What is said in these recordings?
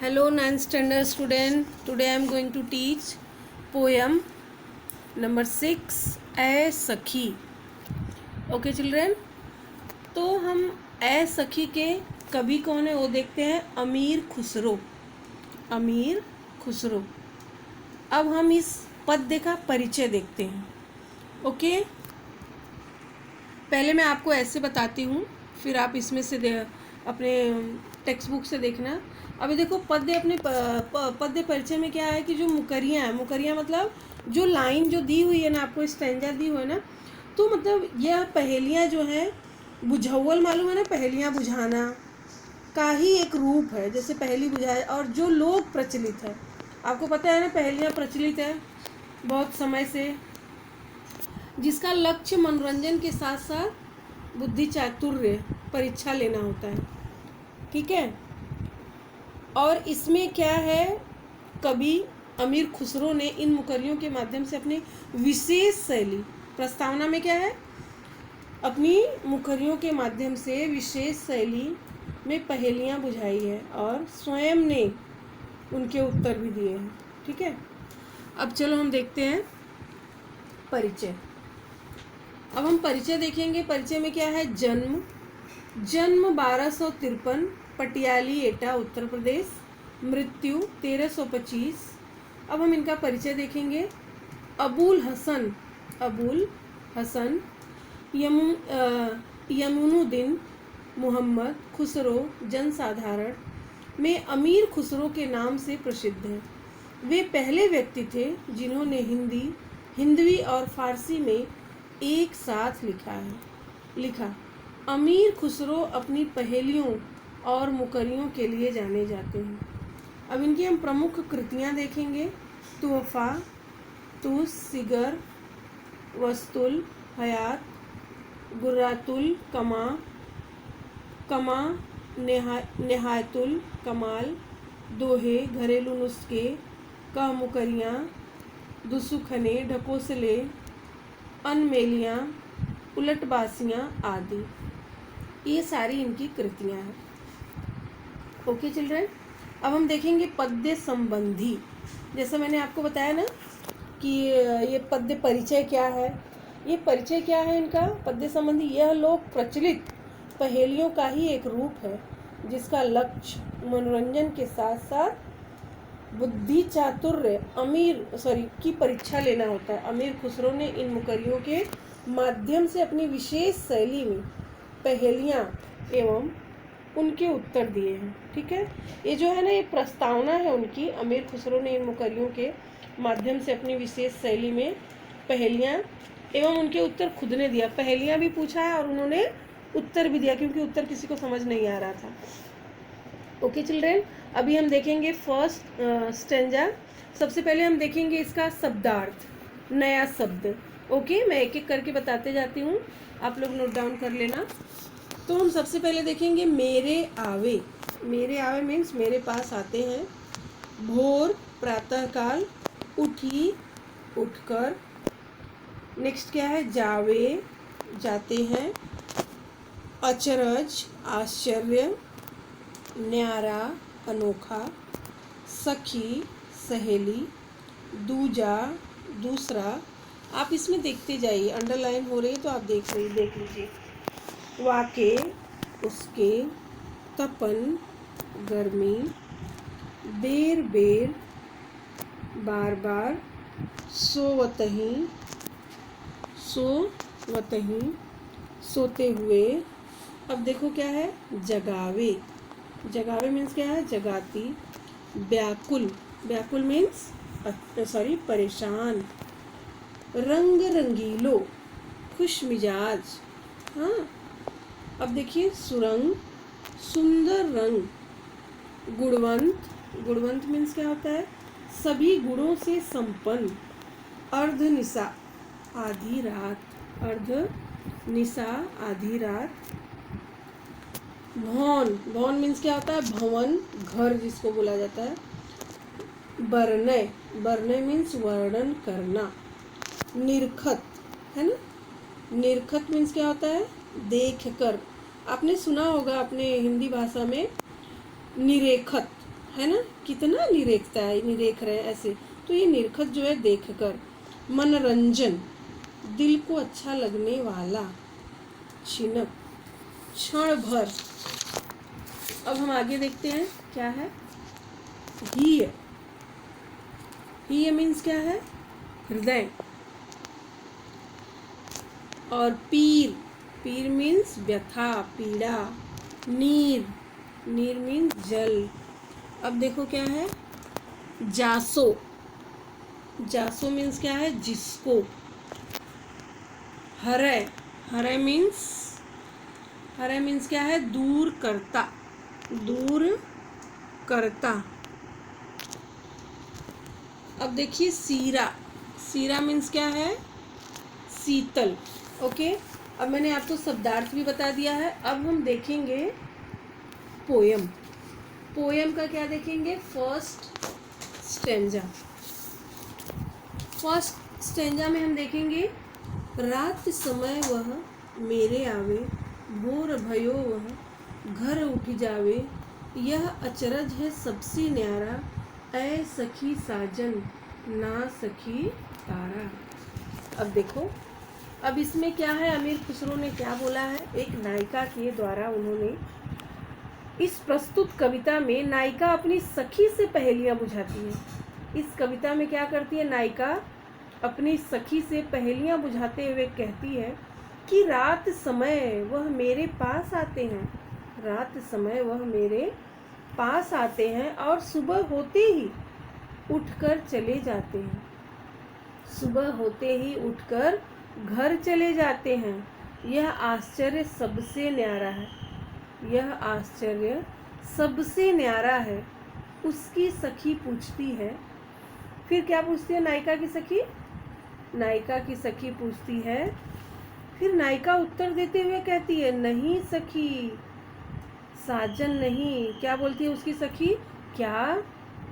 Hello, 9th standard student. Today I am going to teach poem number 6, ए सखी. Okay children. तो हम ए सखी के कवि कौन है वो देखते हैं. अमीर खुसरो. अमीर खुसरो. अब हम इस पद्य का परिचय देखते हैं. ओके. पहले मैं आपको ऐसे बताती हूँ, फिर आप इसमें से अपने टेक्स्ट बुक से देखना. अभी देखो पद्य अपने पद्य परिचय में क्या है कि जो मुकरियाँ हैं, मुकरियाँ मतलब जो लाइन जो दी हुई है ना, आपको स्टैंजा दी हुई है ना, तो मतलब यह पहेलियाँ जो हैं, बुझावल मालूम है ना, पहेलियाँ बुझाना का ही एक रूप है. जैसे पहेली बुझाए, और जो लोग प्रचलित है, आपको पता है ना पहेलियाँ प्रचलित है बहुत समय से, जिसका लक्ष्य मनोरंजन के साथ साथ बुद्धि चातुर्य परीक्षा लेना होता है. ठीक है. और इसमें क्या है, कवि अमीर खुसरो ने इन मुकरियों के माध्यम से अपनी विशेष शैली, प्रस्तावना में क्या है, अपनी मुकरियों के माध्यम से विशेष शैली में पहेलियाँ बुझाई है और स्वयं ने उनके उत्तर भी दिए हैं. ठीक है. अब चलो हम देखते हैं परिचय. अब हम परिचय देखेंगे. परिचय में क्या है, जन्म 1253 पटियाली एटा उत्तर प्रदेश. मृत्यु 1325. अब हम इनका परिचय देखेंगे. अबुल हसन यमुनुद्दीन मोहम्मद खुसरो जनसाधारण में अमीर खुसरो के नाम से प्रसिद्ध हैं. वे पहले व्यक्ति थे जिन्होंने हिंदवी और फारसी में एक साथ लिखा. अमीर खुसरो अपनी पहेलियों और मुकरियों के लिए जाने जाते हैं. अब इनकी हम प्रमुख कृतियाँ देखेंगे. तोहफा, तुस, सिगर, वस्तुल हयात, गुर्रातुल कमा, नेहायतुल कमाल, दोहे, घरेलू नुस्खे, कह मुकरियाँ, दुसुखने, ढकोसले, अनमेलियाँ, उलटबासियाँ आदि. ये सारी इनकी कृतियाँ हैं. Okay children. अब हम देखेंगे पद्य संबंधी. जैसा मैंने आपको बताया ना कि ये पद्य परिचय क्या है. ये परिचय क्या है इनका, पद्य संबंधी. यह लोक प्रचलित पहेलियों का ही एक रूप है जिसका लक्ष्य मनोरंजन के साथ साथ बुद्धि चातुर्य की परीक्षा लेना होता है. अमीर खुसरो ने इन मुकरियों के माध्यम से अपनी विशेष शैली में पहेलियाँ एवं उनके उत्तर दिए हैं. ठीक है. ये जो है ना, ये प्रस्तावना है उनकी. अमीर खुसरो ने इन मुकरियों के माध्यम से अपनी विशेष शैली में पहेलियाँ एवं उनके उत्तर खुद ने दिया. पहेलियाँ भी पूछा है और उन्होंने उत्तर भी दिया, क्योंकि उत्तर किसी को समझ नहीं आ रहा था. Okay children. अभी हम देखेंगे फर्स्ट स्टेंजा. सबसे पहले हम देखेंगे इसका शब्दार्थ, नया शब्द. ओके. मैं एक एक करके बताते जाती हूँ, आप लोग नोट डाउन कर लेना. तो हम सबसे पहले देखेंगे मेरे आवे. मेरे आवे मीन्स मेरे पास आते हैं. भोर प्रातःकाल, उठी उठकर. नेक्स्ट क्या है, जावे जाते हैं. अचरज आश्चर्य, न्यारा अनोखा, सखी सहेली, दूजा दूसरा. आप इसमें देखते जाइए, अंडरलाइन हो रही है तो आप देख लीजिए. वाके उसके, तपन गर्मी, बेर बार बार, सोवतही सोते हुए. अब देखो क्या है, जगावे मीन्स क्या है, जगाती. व्याकुल मीन्स परेशान. रंग रंगीलो, खुश मिजाज. हाँ. अब देखिए सुरंग, सुंदर रंग. गुणवंत मीन्स क्या होता है, सभी गुणों से संपन्न. अर्धनिशा आधी रात. भवन मीन्स क्या होता है, भवन घर जिसको बोला जाता है. वर्णय मीन्स वर्णन करना. निरखत है ना. निरखत मीन्स क्या होता है, देख कर. आपने सुना होगा अपने हिंदी भाषा में निरेखत, है ना, कितना निरेखता है, निरेख रहे हैं ऐसे। तो ये निरखत जो है देखकर। मनोरंजन, दिल को अच्छा लगने वाला। छिनक, क्षण भर। अब हम आगे देखते हैं क्या है। हीय, हीय मीन्स क्या है, हृदय। और पीर, पीर मीन्स व्यथा, पीड़ा। नीर, नीर मीन्स जल। अब देखो क्या है, जासो, जासो मीन्स क्या है, जिसको। हरय, हरय मीन्स, हरय मीन्स क्या है, दूर करता, दूर करता। अब देखिए सीरा, सीरा मीन्स क्या है, शीतल। ओके, अब मैंने आपको शब्दार्थ भी बता दिया है। अब हम देखेंगे पोयम। पोयम का क्या देखेंगे, फर्स्ट स्टेंजा। फर्स्ट स्टेंजा में हम देखेंगे, रात समय वह मेरे आवे, भोर भयो वह घर उठ जावे, यह अचरज है सबसे न्यारा, ऐ सखी साजन ना सखी तारा। अब देखो, अब इसमें क्या है, अमीर खुसरो ने क्या बोला है, एक नायिका के द्वारा उन्होंने इस प्रस्तुत कविता में नायिका अपनी सखी से पहेलियां बुझाती है। इस कविता में क्या करती है नायिका, अपनी सखी से पहेलियां बुझाते हुए कहती है कि रात समय वह मेरे पास आते हैं, रात समय वह मेरे पास आते हैं और सुबह होते ही उठकर चले जाते हैं, सुबह होते ही उठकर घर चले जाते हैं। यह आश्चर्य सबसे न्यारा है, यह आश्चर्य सबसे न्यारा है। उसकी सखी पूछती है, फिर क्या पूछती है नायिका की सखी, नायिका की सखी पूछती है, फिर नायिका उत्तर देते हुए कहती है, नहीं सखी साजन नहीं। क्या बोलती है उसकी सखी, क्या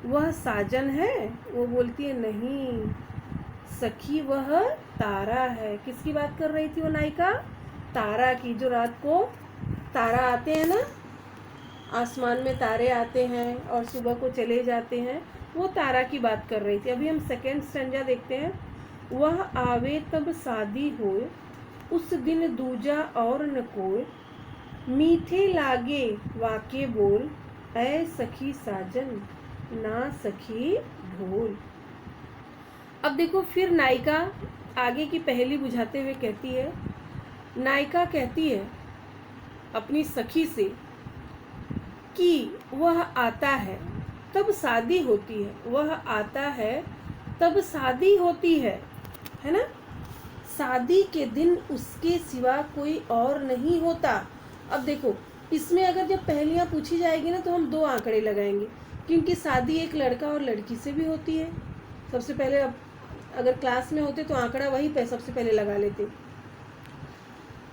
वह साजन है, वो बोलती है नहीं सखी वह तारा है। किसकी बात कर रही थी वो नायिका, तारा की, जो रात को तारा आते हैं ना, आसमान में तारे आते हैं और सुबह को चले जाते हैं, वो तारा की बात कर रही थी। अभी हम सेकेंड स्टेंजा देखते हैं। वह आवे तब शादी होए, उस दिन दूजा और न कोई, मीठे लागे वाके बोल, ऐ सखी साजन ना सखी ढोल। अब देखो, फिर नायिका आगे की पहेली बुझाते हुए कहती है, नायिका कहती है अपनी सखी से कि वह आता है तब शादी होती है, वह आता है तब शादी होती है ना, शादी के दिन उसके सिवा कोई और नहीं होता। अब देखो, इसमें अगर जब पहेलियां पूछी जाएगी ना तो हम दो आंकड़े लगाएंगे, क्योंकि शादी एक लड़का और लड़की से भी होती है। सबसे पहले, अब अगर क्लास में होते तो आंकड़ा वही पे सबसे पहले लगा लेते।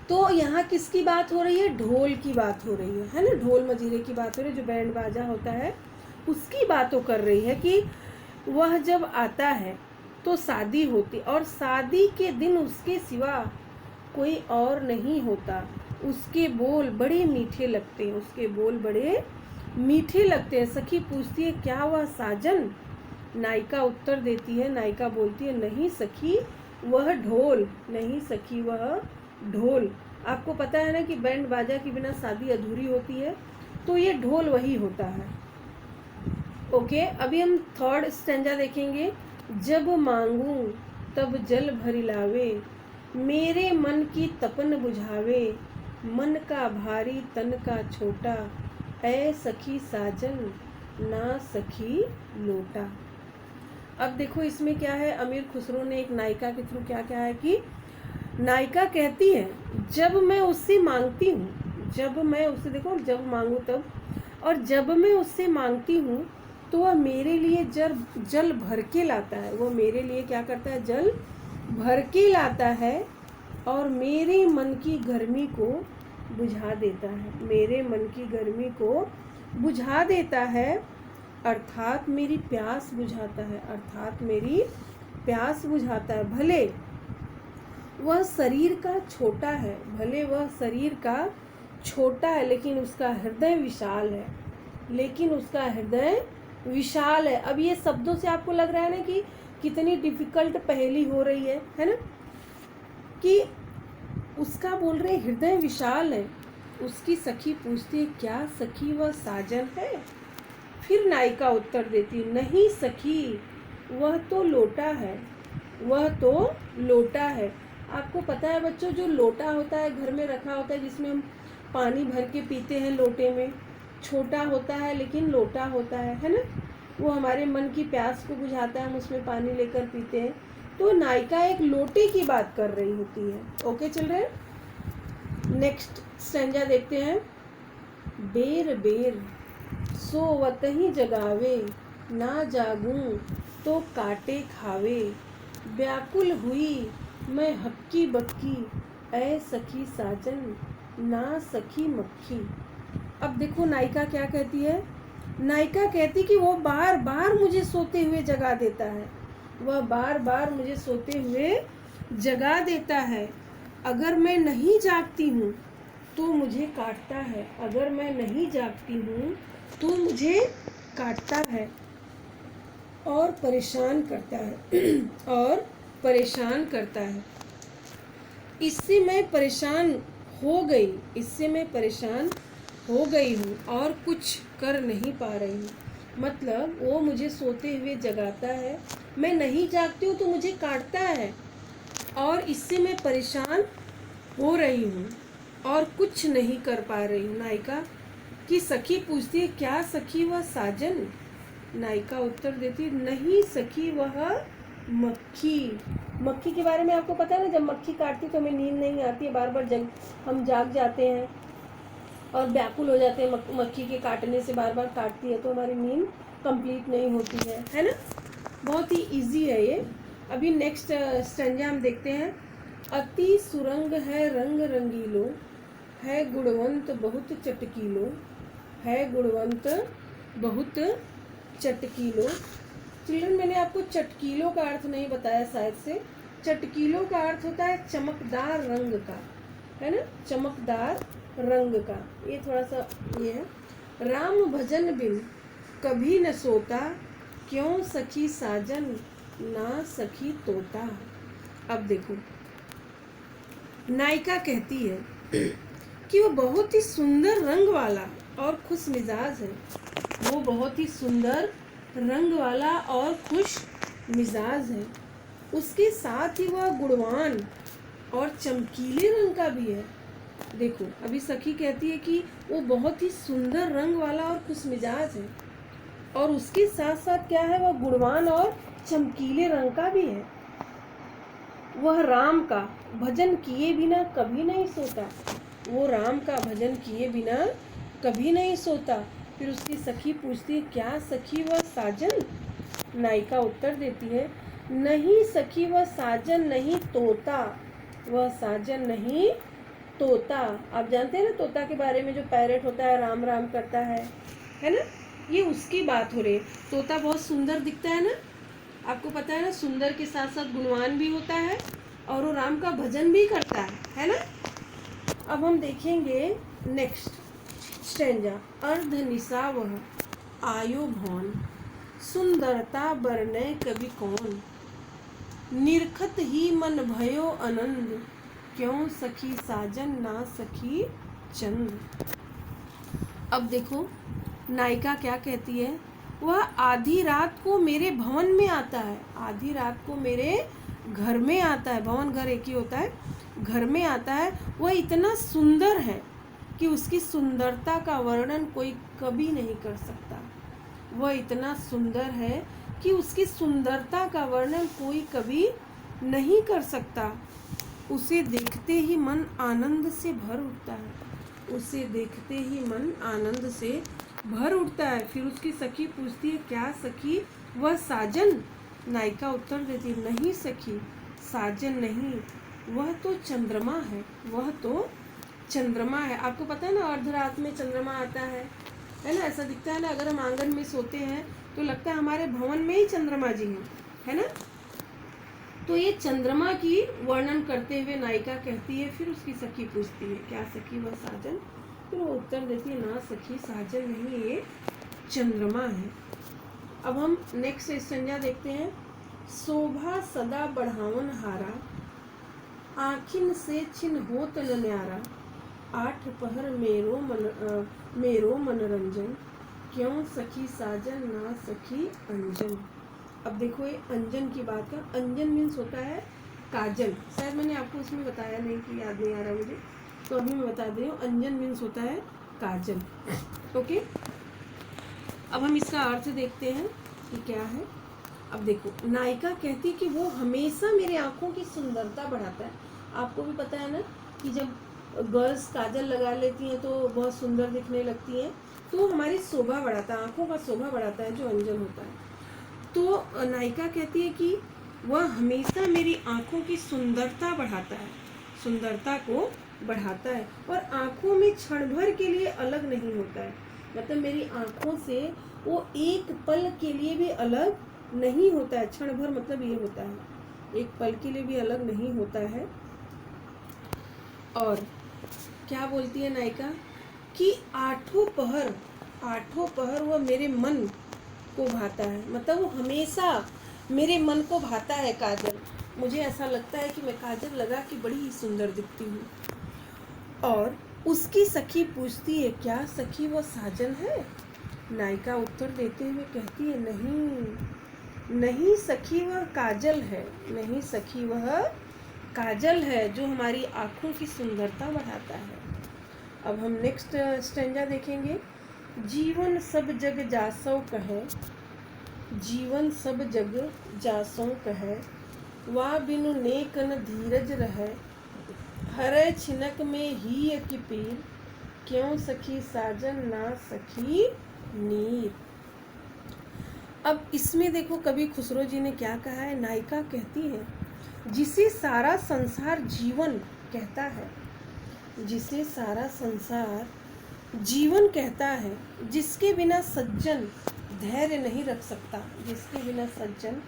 तो यहाँ किसकी बात हो रही है, ढोल की बात हो रही है ना, ढोल मजीरे की बात हो रही है, जो बैंड बाजा होता है उसकी बातों कर रही है कि वह जब आता है तो शादी होती, और शादी के दिन उसके सिवा कोई और नहीं होता। उसके बोल बड़े मीठे लगते हैं, उसके बोल बड़े मीठे लगते हैं। सखी पूछती है, क्या वह साजन, नायिका उत्तर देती है, नायिका बोलती है, नहीं सखी वह ढोल, नहीं सखी वह ढोल। आपको पता है ना कि बैंड बाजा के बिना शादी अधूरी होती है, तो ये ढोल वही होता है। ओके, अभी हम थर्ड स्टेंजा देखेंगे। जब मांगूं तब जल भरी लावे, मेरे मन की तपन बुझावे, मन का भारी तन का छोटा, ऐ सखी साजन ना सखी लोटा। अब देखो इसमें क्या है, अमीर खुसरो ने एक नायिका के थ्रू क्या कहा है कि नायिका कहती है, जब मैं उससे मांगती हूँ, जब मैं उससे, देखो जब मांगू तब, और जब मैं उससे मांगती हूँ तो वह मेरे लिए जल भर के लाता है, वो मेरे लिए क्या करता है, जल भर के लाता है और मेरे मन की गर्मी को बुझा देता है, मेरे मन की गर्मी को बुझा देता है, अर्थात मेरी प्यास बुझाता है, अर्थात मेरी प्यास बुझाता है। भले वह शरीर का छोटा है, भले वह शरीर का छोटा है, लेकिन उसका हृदय विशाल है, लेकिन उसका हृदय विशाल है। अब ये शब्दों से आपको लग रहा है ना कि कितनी डिफिकल्ट पहेली हो रही है ना, कि उसका बोल रहे हृदय विशाल है। उसकी सखी पूछती है क्या सखी वह साजन है? फिर नायिका उत्तर देती नहीं सखी, वह तो लोटा है, वह तो लोटा है। आपको पता है बच्चों, जो लोटा होता है घर में रखा होता है जिसमें हम पानी भर के पीते हैं, लोटे में छोटा होता है लेकिन लोटा होता है ना, वो हमारे मन की प्यास को बुझाता है, हम उसमें पानी लेकर पीते हैं। तो नायिका एक लोटे की बात कर रही होती है। ओके, चल रहे हैं, नेक्स्ट स्टैंजा देखते हैं। बेर बेर सोवत ही जगावे, ना जागूं तो काटे खावे, व्याकुल हुई मैं हक्की बक्की, ऐ सखी साजन ना सखी मक्खी। अब देखो नायिका क्या कहती है। नायिका कहती कि वो बार बार मुझे सोते हुए जगा देता है, वह बार बार मुझे सोते हुए जगा देता है। अगर मैं नहीं जागती हूँ तो मुझे काटता है, अगर मैं नहीं जागती हूँ तो मुझे काटता है और परेशान करता है और परेशान करता है। इससे मैं परेशान हो गई, इससे मैं परेशान हो गई हूँ और कुछ कर नहीं पा रही हूँ। मतलब वो मुझे सोते हुए जगाता है, मैं नहीं जागती हूँ तो मुझे काटता है और इससे मैं परेशान हो रही हूँ और कुछ नहीं कर पा रही हूँ। नायिका की सखी पूछती है क्या सखी वह साजन? नायिका उत्तर देती नहीं सखी वह मक्खी। मक्खी के बारे में आपको पता है ना, जब मक्खी काटती तो हमें नींद नहीं आती है, बार बार हम जाग जाते हैं और व्याकुल हो जाते हैं। मक्खी के काटने से बार बार काटती है तो हमारी नींद कंप्लीट नहीं होती है ना। बहुत ही इजी है ये। अभी नेक्स्ट स्टैंजा हम देखते हैं। अति सुरंग है रंग रंगीलो, है गुणवंत बहुत चटकीलो, है गुणवंत बहुत चटकीलो। चिल्ड्रन, मैंने आपको चटकीलो का अर्थ नहीं बताया शायद से। चटकीलो का अर्थ होता है चमकदार रंग का, है ना, चमकदार रंग का। ये थोड़ा सा ये है। राम भजन बिन कभी न सोता, क्यों सखी साजन ना सखी तोता। अब देखो नायिका कहती है कि वो बहुत ही सुंदर रंग वाला और खुश मिजाज है, वो बहुत ही सुंदर रंग वाला और खुश मिजाज है। उसके साथ ही वह गुणवान और चमकीले रंग का भी है। देखो अभी सखी कहती है कि वो बहुत ही सुंदर रंग वाला और खुश मिजाज है और उसके साथ साथ क्या है, वह गुणवान और चमकीले रंग का भी है। वह राम का भजन किए बिना कभी नहीं सोता, वो राम का भजन किए बिना कभी नहीं सोता। फिर उसकी सखी पूछती है क्या सखी वह साजन? नायिका उत्तर देती है नहीं सखी वह साजन नहीं तोता, वह साजन नहीं तोता। आप जानते हैं ना तोता के बारे में, जो पैरेट होता है राम राम करता है ना, ये उसकी बात हो रही है। तोता बहुत सुंदर दिखता है ना, आपको पता है ना, सुंदर के साथ साथ गुणवान भी होता है और वो राम का भजन भी करता है ना। अब हम देखेंगे नेक्स्ट स्टैंजा। अर्ध निशा वह आयो भौन, सुंदरता बरने कवि कौन, निरखत ही मन भयो आनंद, क्यों सखी साजन ना सखी चंद। अब देखो नायिका क्या कहती है। वह आधी रात को मेरे भवन में आता है, आधी रात को मेरे घर में आता है, भवन घर एक ही होता है, घर में आता है। वह इतना सुंदर है कि उसकी सुंदरता का वर्णन कोई कभी नहीं कर सकता। वह इतना सुंदर है कि उसकी सुंदरता का वर्णन कोई कभी नहीं कर सकता। उसे देखते ही मन आनंद से भर उठता है, उसे देखते ही मन आनंद से भर उठता है। फिर उसकी सखी पूछती है क्या सखी वह साजन? नायिका उत्तर देती है नहीं सखी साजन नहीं, वह तो चंद्रमा है, वह तो चंद्रमा है। आपको पता है ना अर्धरात में चंद्रमा आता है ना, ऐसा दिखता है ना। अगर हम आंगन में सोते हैं तो लगता है हमारे भवन में ही चंद्रमा जी हैं, है ना। तो ये चंद्रमा की वर्णन करते हुए नायिका कहती है। फिर उसकी सखी पूछती है क्या सखी वह साजन? फिर वो उत्तर देती है ना सखी साजन नहीं, ये चंद्रमा है। अब हम नेक्स्ट संज्ञा देखते हैं। शोभा सदा बढ़ावन हारा, आखिन से छिन होत न न्यारा, आठ पहर मेरो मनोरंजन, क्यों सखी साजन ना सखी अंजन। अब देखो ये अंजन की बात कर, अंजन मीन्स होता है काजल। शायद मैंने आपको उसमें बताया नहीं कि याद नहीं आ रहा मुझे, तो अभी मैं बता दे रही हूँ। अंजन मीन्स होता है काजल। ओके, अब हम इसका अर्थ देखते हैं कि क्या है। अब देखो, नायिका कहती कि वो हमेशा मेरे आँखों की सुंदरता बढ़ाता है। आपको भी पता है ना कि जब गर्ल्स काजल लगा लेती हैं तो बहुत सुंदर दिखने लगती हैं, तो हमारी शोभा बढ़ाता है, आँखों का शोभा बढ़ाता है जो अंजन होता है। तो नायिका कहती है कि वह हमेशा मेरी आँखों की सुंदरता बढ़ाता है, सुंदरता को बढ़ाता है, और आँखों में क्षण भर के लिए अलग नहीं होता है। मतलब मेरी आँखों से वो एक पल के लिए भी अलग नहीं होता है। क्षण भर मतलब ये होता है, एक पल के लिए भी अलग नहीं होता है। और क्या बोलती है नायिका कि आठों पहर वह मेरे मन को भाता है। मतलब वो हमेशा मेरे मन को भाता है काजल। मुझे ऐसा लगता है कि मैं काजल लगा कि बड़ी ही सुंदर दिखती हूँ। और उसकी सखी पूछती है, क्या सखी वो साजन है? नायिका उत्तर देते हुए कहती है, नहीं सखी वह काजल है, नहीं सखी वह काजल है जो हमारी आँखों की सुंदरता बढ़ाता है। अब हम नेक्स्ट स्टेंजा देखेंगे। जीवन सब जग जासो कहे, जीवन सब जग जासो कहे, वा बिनु नेक न धीरज रहे, हरे छिनक में ही की पीर, क्यों सखी साजन ना सखी नीर। अब इसमें देखो कवि खुसरो जी ने क्या कहा है। नायिका कहती है, जिसे सारा संसार जीवन कहता है, जिसे सारा संसार जीवन कहता है, जिसके बिना सज्जन धैर्य नहीं रख सकता, जिसके बिना सज्जन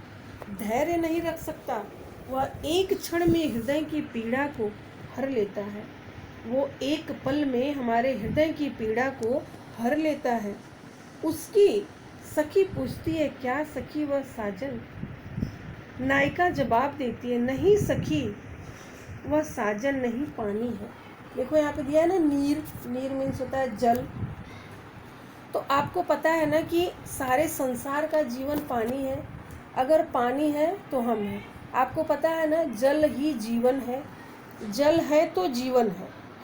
धैर्य नहीं रख सकता, वह एक क्षण में हृदय की पीड़ा को हर लेता है। वो एक पल में हमारे हृदय की पीड़ा को हर लेता है। उसकी सखी पूछती है, क्या सखी वह साजन? नायिका जवाब देती है, नहीं सखी वह साजन नहीं, पानी है। देखो यहाँ पे दिया है ना नीर, नीर मीन्स होता है जल। तो आपको पता है ना कि सारे संसार का जीवन पानी है। अगर पानी है तो हम हैं। आपको पता है ना जल ही जीवन है, जल है तो जीवन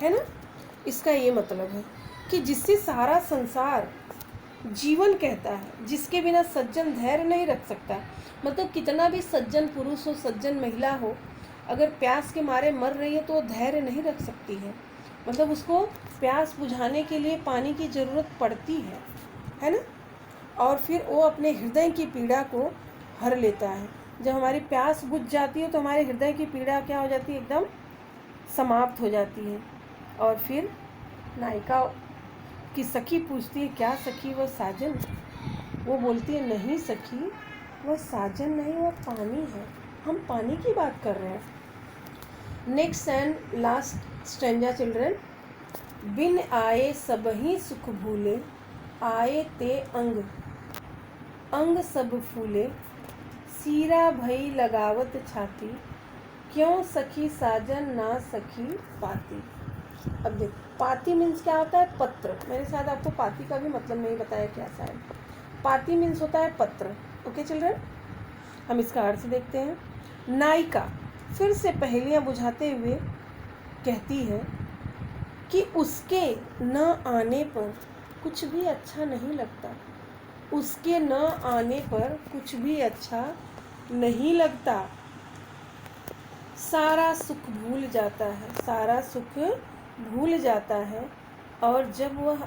है ना। इसका ये मतलब है कि जिससे सारा संसार जीवन कहता है, जिसके बिना सज्जन धैर्य नहीं रख सकता। मतलब कितना भी सज्जन पुरुष हो, सज्जन महिला हो, अगर प्यास के मारे मर रही है तो वो धैर्य नहीं रख सकती है। मतलब उसको प्यास बुझाने के लिए पानी की ज़रूरत पड़ती है ना। और फिर वो अपने हृदय की पीड़ा को हर लेता है। जब हमारी प्यास बुझ जाती है तो हमारे हृदय की पीड़ा क्या हो जाती है, एकदम समाप्त हो जाती है। और फिर नायिका की सखी पूछती है, क्या सखी वह साजन? वो बोलती है, नहीं सखी वह साजन नहीं, वह पानी है, हम पानी की बात कर रहे हैं। Next and last stanza children. बिन आए सबही सुख भूले, आए ते अंग अंग सब फूले, सीरा भई लगावत छाती, क्यों सखी साजन ना सखी पाती। अब देख, पाती मीन्स क्या होता है, पत्र। मेरे साथ आपको पाती का भी मतलब नहीं बताया क्या शायद। पाती मीन्स होता है पत्र। ओके चिल्ड्रन, हम इसका अर्थ देखते हैं। नायिका फिर से पहेलियाँ बुझाते हुए कहती है कि उसके न आने पर कुछ भी अच्छा नहीं लगता, उसके न आने पर कुछ भी अच्छा नहीं लगता। सारा सुख भूल जाता है, सारा सुख भूल जाता है। और जब वह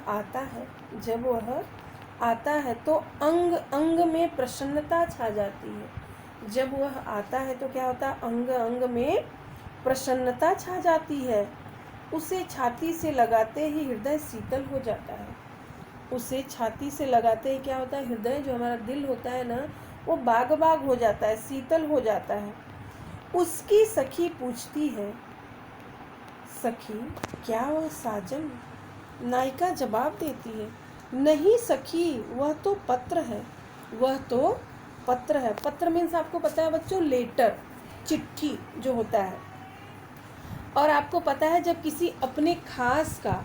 आता है तो अंग अंग में प्रसन्नता छा जाती है। जब वह आता है तो क्या होता है, अंग अंग में प्रसन्नता छा जाती है। उसे छाती से लगाते ही हृदय शीतल हो जाता है। उसे छाती से लगाते ही क्या होता है, हृदय जो हमारा दिल होता है ना, वो बाग बाग हो जाता है, शीतल हो जाता है। उसकी सखी पूछती है, सखी क्या वह साजन? नायिका जवाब देती है, नहीं सखी, वह तो पत्र है। वह तो पत्र है। पत्र मीन्स आपको पता है बच्चों, लेटर, चिट्ठी जो होता है। और आपको पता है जब किसी अपने खास का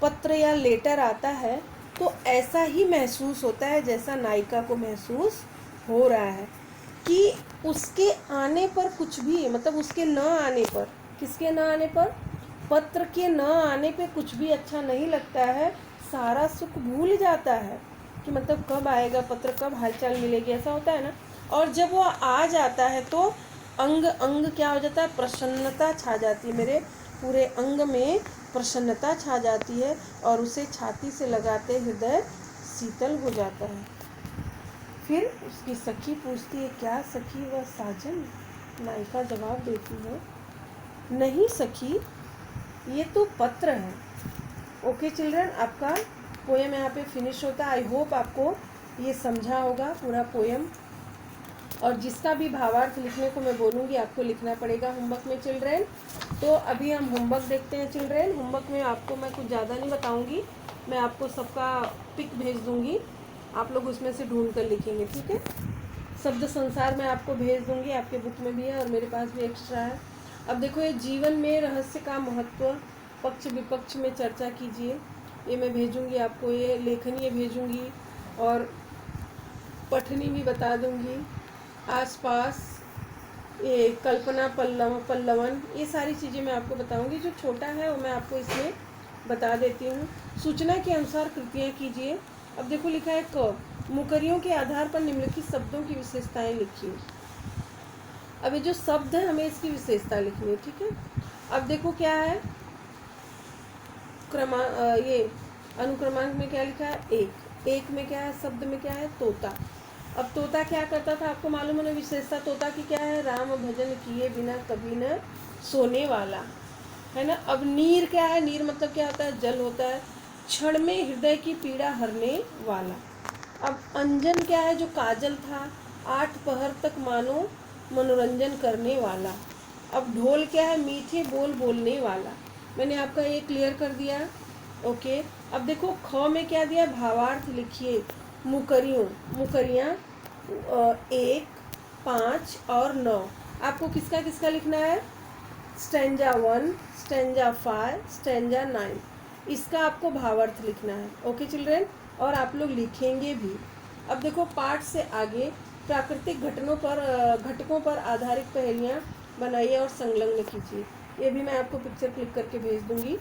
पत्र या लेटर आता है तो ऐसा ही महसूस होता है जैसा नायिका को महसूस हो रहा है कि उसके आने पर कुछ भी, मतलब उसके न आने पर, किसके न आने पर, पत्र के न आने पे कुछ भी अच्छा नहीं लगता है। सारा सुख भूल जाता है कि मतलब कब आएगा पत्र, कब हालचाल मिलेगी, ऐसा होता है ना। और जब वो आ जाता है तो अंग अंग क्या हो जाता है, प्रसन्नता छा जाती है। मेरे पूरे अंग में प्रसन्नता छा जाती है और उसे छाती से लगाते हृदय शीतल हो जाता है। फिर उसकी सखी पूछती है, क्या सखी वह साजन? नायिका जवाब देती है, नहीं सखी, ये तो पत्र है। ओके चिल्ड्रन, आपका पोएम यहाँ पे फिनिश होता है। आई होप आपको ये समझा होगा पूरा पोएम। और जिसका भी भावार्थ लिखने को मैं बोलूँगी आपको लिखना पड़ेगा होमवर्क में चिल्ड्रन। तो अभी हम होमवर्क देखते हैं चिल्ड्रन। होमवर्क में आपको मैं कुछ ज़्यादा नहीं बताऊँगी, मैं आपको सबका पिक भेज दूँगी, आप लोग उसमें से ढूंढ कर लिखेंगे, ठीक है। शब्द संसार मैं आपको भेज दूँगी, आपके बुक में भी है और मेरे पास भी एक्स्ट्रा है। अब देखो, ये जीवन में रहस्य का महत्व, पक्ष विपक्ष में चर्चा कीजिए, ये मैं भेजूँगी आपको। ये लेखनी भेजूँगी और पठनी भी बता दूँगी। आसपास ये कल्पना पल्लवन, ये सारी चीज़ें मैं आपको बताऊंगी। जो छोटा है वो मैं आपको इसमें बता देती हूँ। सूचना के अनुसार कृतियाँ कीजिए। अब देखो लिखा है क, मुकरियों के आधार पर निम्नलिखित शब्दों की विशेषताएं लिखिए। अब ये जो शब्द है हमें इसकी विशेषता लिखनी है, ठीक है। अब देखो क्या है, ये अनुक्रमांक में क्या लिखा है, एक। एक में क्या है, शब्द में क्या है, तोता। अब तोता क्या करता था आपको मालूम है ना, विशेषता तोता की क्या है, राम भजन किए बिना कभी न सोने वाला, है ना। अब नीर क्या है, नीर मतलब क्या होता है, जल होता है। क्षण में हृदय की पीड़ा हरने वाला। अब अंजन क्या है, जो काजल था, 8 पहर तक मानो मनोरंजन करने वाला। अब ढोल क्या है, मीठे बोल बोलने वाला। मैंने आपका ये क्लियर कर दिया, ओके। अब देखो ख में क्या दिया, भावार्थ लिखिए। मुकरियाँ 1, 5 और 9। आपको किसका किसका लिखना है, स्टैंजा 1, स्टैंजा 5, स्टैंजा 9, इसका आपको भावार्थ लिखना है, ओके चिल्ड्रन। और आप लोग लिखेंगे भी। अब देखो पाठ से आगे प्राकृतिक घटकों पर आधारित पहेलियाँ बनाइए और संलग्न कीजिए। ये भी मैं आपको पिक्चर क्लिक करके भेज दूंगी।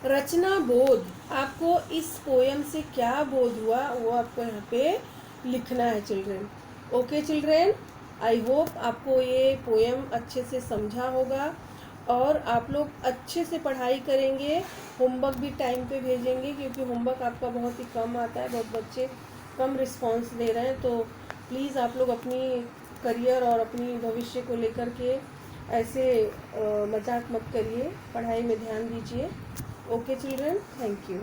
रचना बोध, आपको इस पोएम से क्या बोध हुआ वो आपको यहाँ पे लिखना है children, okay children. I hope आपको ये पोएम अच्छे से समझा होगा और आप लोग अच्छे से पढ़ाई करेंगे। होमवर्क भी टाइम पे भेजेंगे क्योंकि होमवर्क आपका बहुत ही कम आता है, बहुत बच्चे कम रिस्पांस दे रहे हैं। तो प्लीज़ आप लोग अपनी करियर और अपनी भविष्य को लेकर के ऐसे मजाक मत करिए, पढ़ाई में ध्यान दीजिए। Okay children, thank you.